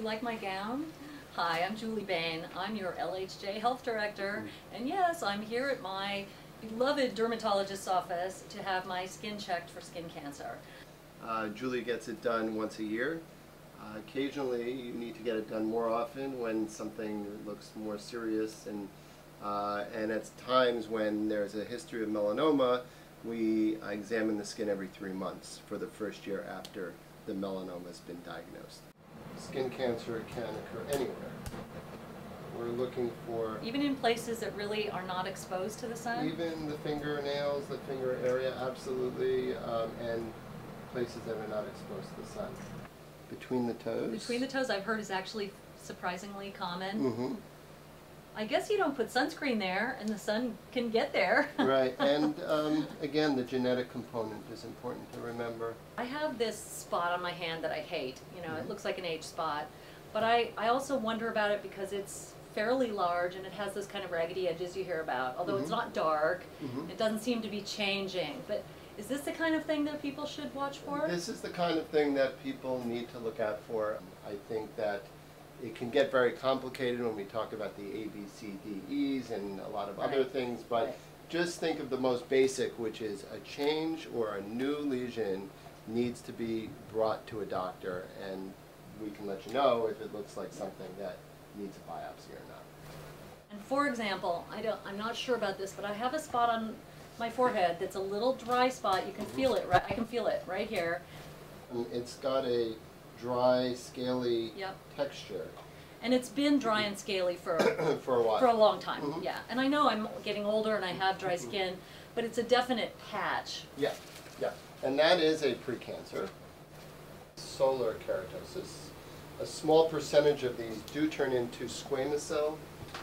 like my gown? Hi, I'm Julie Bain. I'm your LHJ Health Director, and yes, I'm here at my beloved dermatologist's office to have my skin checked for skin cancer. Julie gets it done once a year. Occasionally you need to get it done more often when something looks more serious, and at times when there's a history of melanoma, we examine the skin every 3 months for the first year after the melanoma has been diagnosed. Skin cancer can occur anywhere. We're looking for... Even in places that really are not exposed to the sun? Even the fingernails, the finger area, absolutely, and places that are not exposed to the sun. Between the toes? Between the toes, I've heard, is actually surprisingly common. Mm-hmm. I guess you don't put sunscreen there and the sun can get there. Right, and again, the genetic component is important to remember. I have this spot on my hand that I hate. You know, it looks like an age spot. But I also wonder about it because it's fairly large and it has those kind of raggedy edges you hear about. Although it's not dark, it doesn't seem to be changing. But is this the kind of thing that people should watch for? This is the kind of thing that people need to look out for. I think that it can get very complicated when we talk about the A, B, C, D, E's and a lot of other things, but just think of the most basic, which is a change or a new lesion needs to be brought to a doctor, and we can let you know if it looks like something that needs a biopsy or not. And for example, I'm not sure about this, but I have a spot on my forehead that's a little dry spot. You can feel it, right? I can feel it right here. It's got a dry, scaly texture. And it's been dry and scaly for for a while. For a long time, yeah. And I know I'm getting older and I have dry skin, but it's a definite patch. Yeah, yeah. And that is a precancer. Solar keratosis. A small percentage of these do turn into squamous cell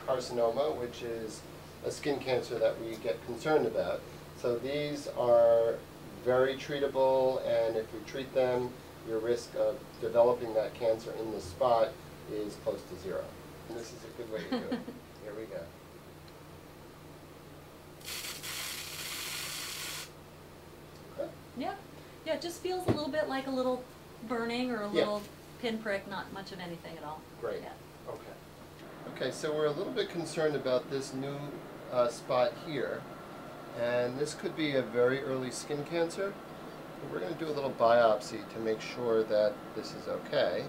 carcinoma, which is a skin cancer that we get concerned about. So these are very treatable, and if you treat them, your risk of developing that cancer in the spot is close to 0. And this is a good way to do it. Here we go. Okay. Yeah, yeah, it just feels a little bit like a little burning or a little pinprick, not much of anything at all. Great. Yeah. Okay. Okay, so we're a little bit concerned about this new spot here, and this could be a very early skin cancer. We're going to do a little biopsy to make sure that this is okay,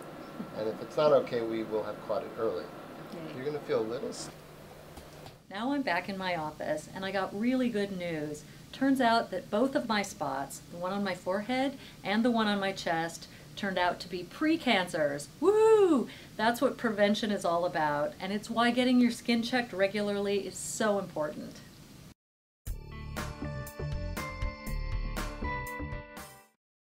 and if it's not okay, we will have caught it early. Okay. You're going to feel a little... Now I'm back in my office, and I got really good news. Turns out that both of my spots, the one on my forehead and the one on my chest, turned out to be precancers. Woo! That's what prevention is all about, and it's why getting your skin checked regularly is so important.